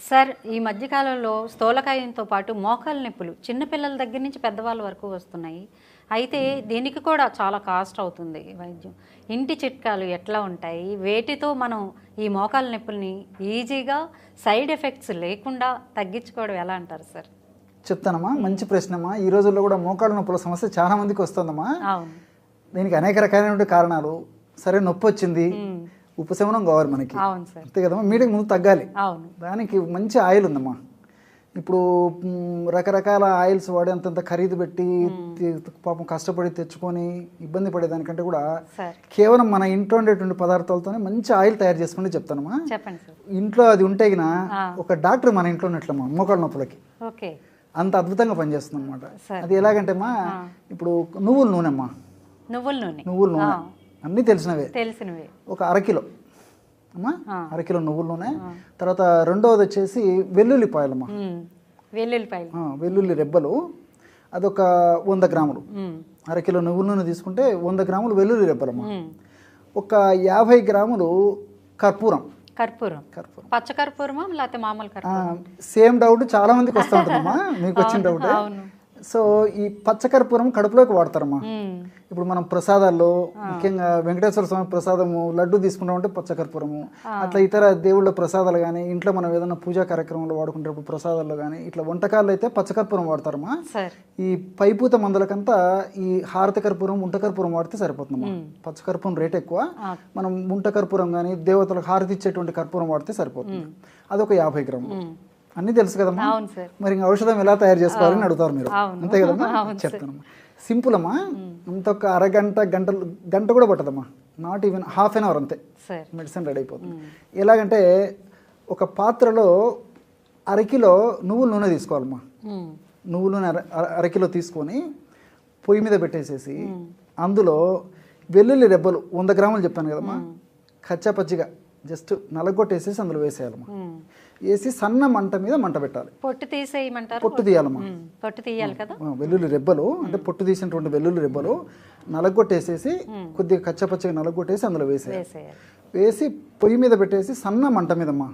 Sir ఈ మధ్యకాలంలో స్థూలకాయంతో పాటు మోకాలు నొప్పులు చిన్నపిల్లల దగ్గర నుంచి పెద్దవాళ్ళ వరకు వస్తున్నాయి. అయితే దీనికి కూడా చాలా కాస్ట్ అవుతుంది వైద్యం. ఇంటి చిట్కాలు ఎట్లా ఉంటాయి, వేటితో మనం ఈ మోకాలు నొప్పుల్ని ఈజీగా సైడ్ ఎఫెక్ట్స్ లేకుండా తగ్గించుకోవడం ఎలా అంటారు సార్? చెప్తానమ్మా, మంచి ప్రశ్నమ్మా. ఈ రోజుల్లో కూడా మోకాళ్ళ నొప్పుల సమస్య చాలా మందికి వస్తుందమ్మా. అవును, దీనికి అనేక రకాలైన కారణాలు. సరే, నొప్పి వచ్చింది, ఉపశమనం కావాలి మనకి, అవును సార్, అంతే కదమ్మా. మీటింగ్ ముందు తగ్గాలి. అవును, దానికి మంచి ఆయిల్ ఉందమ్మా. ఇప్పుడు రకరకాల ఆయిల్స్ వాడి అంతంత ఖరీదు పెట్టి పాపం కష్టపడి తెచ్చుకొని ఇబ్బంది పడేదానికంటే కూడా కేవలం మన ఇంట్లో ఉండేటువంటి పదార్థాలతోనే మంచి ఆయిల్ తయారు చేసుకుంటే చెప్తానమ్మా. చెప్పండి సార్. ఇంట్లో అది ఉంటే ఒక డాక్టర్ మన ఇంట్లో ఉన్నట్లమ్మా మోకాళ్ళ నొప్పులకి ఓకే, అంత అద్భుతంగా పనిచేస్తుంది అనమాట. అది ఎలాగంటే అమ్మా, ఇప్పుడు నువ్వుల నూనె అమ్మా, నువ్వుల నూనె అన్నీ తెలిసినవే ఒక అరకిలో అమ్మా, అరకిలో నువ్వుల నూనె. తర్వాత రెండవది వచ్చేసి వెల్లుల్లిపాయలమ్మా, వెల్లుల్లి రెబ్బలు, అదొక 100 గ్రాములు. అరకిలో నువ్వుల నూనె తీసుకుంటే 100 గ్రాములు వెల్లుల్లి రెబ్బలమ్మా. ఒక 50 గ్రాములు కర్పూరం. పచ్చ కర్పూరమా లేకపోతే మామూలు కర్పూరం? సేమ్ డౌట్ చాలా మందికి వస్తూ ఉంటుందమ్మా, మీకు వచ్చిన డౌట్. సో ఈ పచ్చకర్పూరం కడుపులోకి వాడతారమ్మా. ఇప్పుడు మనం ప్రసాదాల్లో ముఖ్యంగా వెంకటేశ్వర స్వామి ప్రసాదము లడ్డు తీసుకుంటామంటే పచ్చకర్పూరము, అట్లా ఇతర దేవుళ్ళ ప్రసాదాలు కానీ ఇంట్లో మనం ఏదైనా పూజా కార్యక్రమంలో వాడుకుంటేప్పుడు ప్రసాదాల్లో కానీ ఇట్లా వంటకాల్లో అయితే పచ్చకర్పూరం వాడతారమ్మా. ఈ పైపూత మందులకంతా ఈ హారతి కర్పూరం, ఉంట కర్పూరం వాడితే సరిపోతుందమ్మా. పచ్చకర్పూరం రేట్ ఎక్కువ, మనం ఉంట కర్పూరం కానీ దేవతలకు హారతి ఇచ్చేటువంటి కర్పూరం వాడితే సరిపోతుంది. అదొక 50 గ్రాములు. అన్నీ తెలుసు కదమ్మా. మరి ఇంకా ఔషధం ఎలా తయారు చేసుకోవాలని అడుగుతారు మీరు, అంతే కదమ్మా. చెప్తానమ్మా, సింపుల్ అమ్మా. అంత ఒక అరగంట గంట కూడా పట్టదమ్మా, not even half an hour అంతే మెడిసిన్ రెడీ అయిపోతుంది. ఎలాగంటే ఒక పాత్రలో అరకిలో నువ్వుల నూనె తీసుకోవాలమ్మా. నువ్వుల నూనె అరకిలో తీసుకొని పొయ్యి మీద పెట్టేసేసి అందులో వెల్లుల్లి రెబ్బలు 100 గ్రాములు చెప్పాను కదమ్మా, కచ్చాపచ్చిగా జస్ట్ నలగొట్టేసేసి అందులో వేసేయాలమ్మా. వేసి సన్న మంట మీద మంట పెట్టాలి. పొట్టు తీసేయమంటారు? పొట్టు తీయాలమ్మా. పొట్టు తీయాలి కదా. వెల్లుల్లి రెబ్బలు అంటే పొట్టు తీసినటువంటి వెల్లుల్లి రెబ్బలు నలగొట్టేసేసి కొద్దిగా కచ్చపచ్చగా నలగొట్టేసి అందులో వేసేయాలి. వేసి పొయ్యి మీద పెట్టేసి సన్న మంట మీదమ్మా.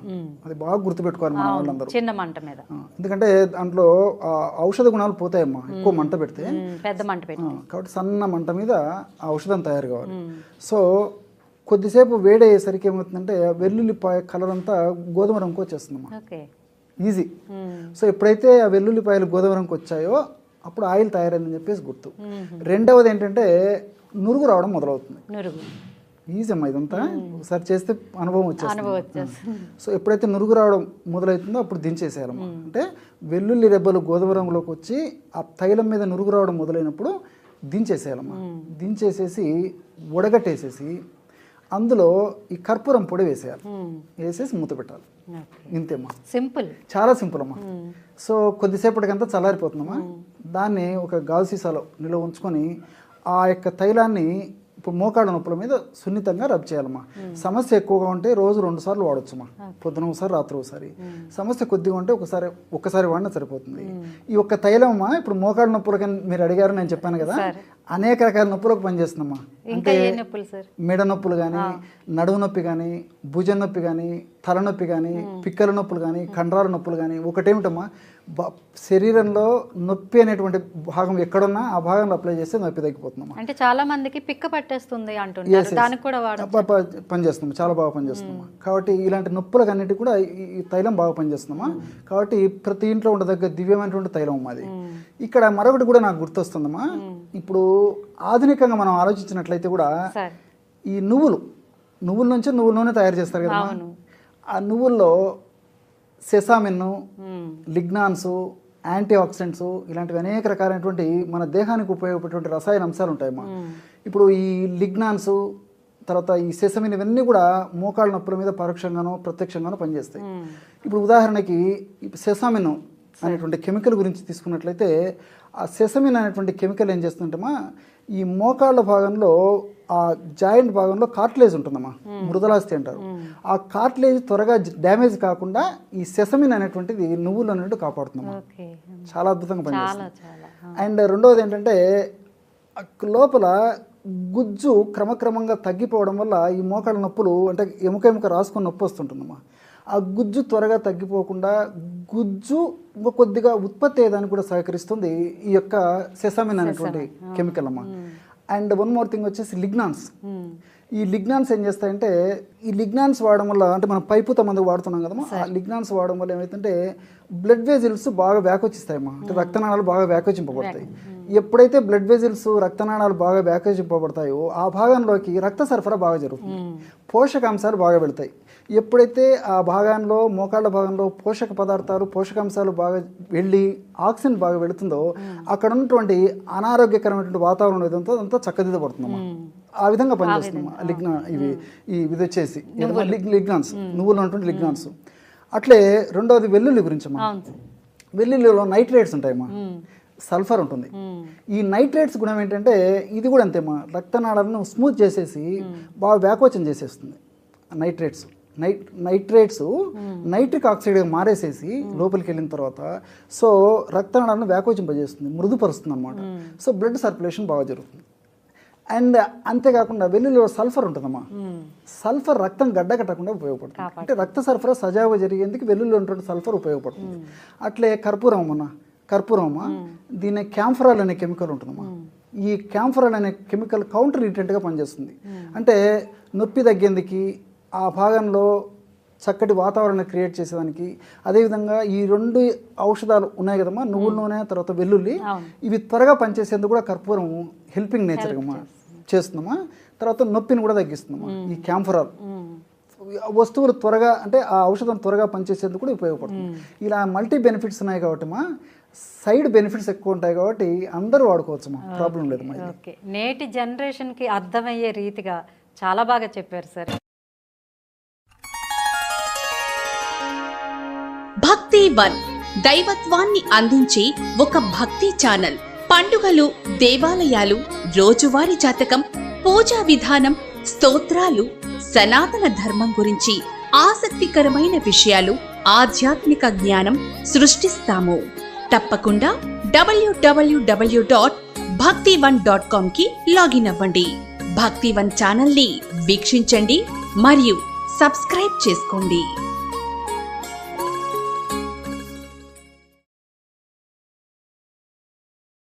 అది బాగా గుర్తుపెట్టుకోవాలి మన వాళ్ళందరూ, చిన్న మంట మీద. ఎందుకంటే దాంట్లో ఔషధ గుణాలు పోతాయమ్మా ఎక్కువ మంట పెడితే, పెద్ద మంట పెడితే. కాబట్టి సన్న మంట మీద ఆ ఔషధం తయారు కావాలి. సో కొద్దిసేపు వేడయ్యేసరికి ఏమవుతుందంటే వెల్లుల్లిపాయ కలర్ అంతా గోధుమ రంగు వచ్చేస్తుందమ్మా. ఈజీ. సో ఎప్పుడైతే ఆ వెల్లుల్లిపాయలు గోధుమ రంగు వచ్చాయో అప్పుడు ఆయిల్ తయారైందని చెప్పేసి గుర్తు. రెండవది ఏంటంటే నురుగు రావడం మొదలవుతుంది. ఈజీ అమ్మా, ఇదంతా ఒకసారి చేస్తే అనుభవం వచ్చేస్తుంది. సో ఎప్పుడైతే నురుగు రావడం మొదలవుతుందో అప్పుడు దించేసేయాలమ్మా. అంటే వెల్లుల్లి రెబ్బలు గోధుమ రంగులోకి వచ్చి ఆ తైలం మీద నురుగు రావడం మొదలైనప్పుడు దించేసేయాలమ్మా. దించేసేసి ఉడగట్టేసేసి అందులో ఈ కర్పూరం పొడి వేసేయాలి. వేసేసి మూత పెట్టాలి. ఇంతేమ్మా, సింపుల్, చాలా సింపుల్ అమ్మా. సో కొద్దిసేపటికంతా చల్లారిపోతుందమ్మా. దాన్ని ఒక గాజు సీసాలో నిల్వ ఉంచుకొని ఆ యొక్క తైలాన్ని ఇప్పుడు మోకాళ్ళ నొప్పుల మీద సున్నితంగా రబ్ చేయాలమ్మా. సమస్య ఎక్కువగా ఉంటే రోజు 2 సార్లు వాడొచ్చమ్మా, పొద్దున ఒకసారి రాత్రి ఒకసారి. సమస్య కొద్దిగా ఉంటే ఒక్కసారి వాడినా సరిపోతుంది. ఈ ఒక్క తైలం అమ్మా ఇప్పుడు మోకాళ్ళ నొప్పులకి మీరు అడిగారు, నేను చెప్పాను కదా, అనేక రకాల నొప్పులకు పనిచేస్తుందమ్మా. అంటే మెడ నొప్పులు కానీ, నడుము నొప్పి కానీ, భుజం నొప్పి కానీ, తలనొప్పి కానీ, పిక్కల నొప్పులు కానీ, కండరాల నొప్పులు కానీ. ఒకటేమిటమ్మా, శరీరంలో నొప్పి అనేటువంటి భాగం ఎక్కడున్నా ఆ భాగంలో అప్లై చేస్తే నొప్పి తగ్గిపోతుందమ్మా. అంటే చాలా మందికి పిక్క పట్టేస్తుంది అంటున్నారు, దానికి కూడా పనిచేస్తుంది, చాలా బాగా పనిచేస్తుందమ్మా. కాబట్టి ఇలాంటి నొప్పులకు అన్నిటికీ కూడా ఈ తైలం బాగా పనిచేస్తుందమ్మా. కాబట్టి ప్రతి ఇంట్లో ఉండదగ్గ దివ్యమైనటువంటి తైలం అమ్మా అది. ఇక్కడ మరొకటి కూడా నాకు గుర్తొస్తుందమ్మా. ఇప్పుడు ఆధునికంగా మనం ఆలోచించినట్లయితే కూడా ఈ నువ్వుల నుంచి నువ్వుల నూనె తయారు చేస్తారు కదా. ఆ నువ్వుల్లో సెసామిన్, లిగ్నాన్స్, యాంటీ ఆక్సిడెంట్స్ ఇలాంటివి అనేక రకాలైనటువంటి మన దేహానికి ఉపయోగపడేటువంటి రసాయన అంశాలు ఉంటాయమ్మా. ఇప్పుడు ఈ లిగ్నాన్స్ తర్వాత ఈ సెసమిన్ ఇవన్నీ కూడా మోకాళ్ళ నొప్పుల మీద పరోక్షంగానో ప్రత్యక్షంగానో పనిచేస్తాయి. ఇప్పుడు ఉదాహరణకి సెసామిన్ అనేటువంటి కెమికల్ గురించి తీసుకున్నట్లయితే ఆ సెసమిన్ అనేటువంటి కెమికల్ ఏం చేస్తుందమ్మా, ఈ మోకాళ్ళ భాగంలో ఆ జాయింట్ భాగంలో కార్టిలేజ్ ఉంటుందమ్మా, మృదులాస్థి అంటారు. ఆ కార్టిలేజ్ త్వరగా డ్యామేజ్ కాకుండా ఈ సెసమిన్ అనేటువంటిది నువ్వులు అనేటువంటి కాపాడుతుందమ్మా. చాలా అద్భుతంగా పనిచేస్తుంది. అండ్ రెండవది ఏంటంటే లోపల గుజ్జు క్రమక్రమంగా తగ్గిపోవడం వల్ల ఈ మోకాళ్ళ నొప్పులు అంటే ఎముక రాసుకొని నొప్పి వస్తుంటుందమ్మా. ఆ గుజ్జు త్వరగా తగ్గిపోకుండా గుజ్జు ఇంకో కొద్దిగా ఉత్పత్తి అయ్యేదానికి కూడా సహకరిస్తుంది ఈ యొక్క సెసామిన్ అనేటువంటి కెమికల్ అమ్మ. అండ్ వన్ మోర్ థింగ్ వచ్చేసి లిగ్నాన్స్. ఈ లిగ్నాన్స్ ఏం చేస్తాయంటే, ఈ లిగ్నాన్స్ వాడడం వల్ల, అంటే మనం పైపుతో మందు వాడుతున్నాం కదమ్మా, ఆ లిగ్నాన్స్ వాడడం వల్ల ఏమైతుంటే బ్లడ్ వెజిల్స్ బాగా వ్యాకోచిస్తాయమ్మా, అంటే రక్తనాళాలు బాగా వ్యాకోచింపబడతాయి. ఎప్పుడైతే బ్లడ్ వెజిల్స్ రక్తనాళాలు బాగా వ్యాకోచింపబడతాయో ఆ భాగంలోకి రక్త సరఫరా బాగా జరుగుతుంది, పోషకాంశాలు బాగా వెళ్తాయి. ఎప్పుడైతే ఆ భాగంలో మోకాళ్ళ భాగంలో పోషక పదార్థాలు పోషకాంశాలు బాగా వెళ్ళి ఆక్సిజన్ బాగా వెళుతుందో అక్కడ ఉన్నటువంటి అనారోగ్యకరమైనటువంటి వాతావరణం ఏదంతా అంతా చక్కదిద్దబడుతుందమ్మా. ఆ విధంగా పనిచేస్తుందమ్మా ఇది వచ్చేసి లిగ్నాన్స్, నువ్వులు ఉన్నటువంటి లిగ్నాన్స్. అట్లే రెండవది వెల్లుల్లి గురించి అమ్మా. వెల్లుల్లిలో నైట్రేట్స్ ఉంటాయమ్మా, సల్ఫర్ ఉంటుంది. ఈ నైట్రేట్స్ గుణం ఏంటంటే ఇది కూడా అంతేమ్మా, రక్తనాళాలను స్మూత్ చేసేసి బాగా వ్యాకోచం చేసేస్తుంది. నైట్రేట్స్ నైట్రిక్ ఆక్సైడ్గా మారేసేసి లోపలికి వెళ్ళిన తర్వాత సో రక్తనాళాలను వ్యాకోచింపజేస్తుంది, మృదుపరుస్తుంది అనమాట. సో బ్లడ్ సర్క్యులేషన్ బాగా జరుగుతుంది. అండ్ అంతేకాకుండా వెల్లుల్లిలో సల్ఫర్ ఉంటుందమ్మా, సల్ఫర్ రక్తం గడ్డకట్టకుండా ఉపయోగపడుతుంది, అంటే రక్త సరఫరా సజావుగా జరిగేందుకు వెల్లుల్లిలో ఉన్నటువంటి సల్ఫర్ ఉపయోగపడుతుంది. అట్లే కర్పూరం దీని క్యాంఫరాల్ అనే కెమికల్ ఉంటుందమ్మా. ఈ క్యాంఫరాల్ అనే కెమికల్ కౌంటర్ ఇరిటెంట్గా పనిచేస్తుంది, అంటే నొప్పి తగ్గేందుకు, ఆ భాగంలో చక్కటి వాతావరణం క్రియేట్ చేసేదానికి. అదేవిధంగా ఈ రెండు ఔషధాలు ఉన్నాయి కదమ్మా, నువ్వుల నూనె తర్వాత వెల్లుల్లి, ఇవి త్వరగా పనిచేసేందుకు కూడా కర్పూరం హెల్పింగ్ నేచర్గా చేస్తుందమ్మా. తర్వాత నొప్పిని కూడా తగ్గిస్తుందమ్మా ఈ క్యాంఫరాల్. వస్తువులు త్వరగా, అంటే ఆ ఔషధం త్వరగా పనిచేసేందుకు కూడా ఉపయోగపడుతుంది. ఇలా మల్టీ బెనిఫిట్స్ ఉన్నాయి కాబట్టి మా సైడ్ బెనిఫిట్స్ ఎక్కువ ఉంటాయి కాబట్టి అందరూ వాడుకోవచ్చు మా, ప్రాబ్లం లేదు మా. ఓకే, నేటి జనరేషన్కి అర్థమయ్యే రీతిగా చాలా బాగా చెప్పారు సార్. భక్తి వన్ దైవత్వాన్ని అందించే ఒక భక్తి ఛానల్. పండుగలు, దేవాలయాలు, రోజువారీ జాతకం, పూజా విధానం, స్తోత్రాలు, సనాతన ధర్మం గురించి ఆసక్తికరమైన విషయాలు, ఆధ్యాత్మిక జ్ఞానం సృష్టిస్తాము. తప్పకుండా www.bhakti1.com కి లాగిన్ అవ్వండి. భక్తి వన్ ఛానల్ ని వీక్షించండి మరియు సబ్స్క్రైబ్ చేసుకోండి.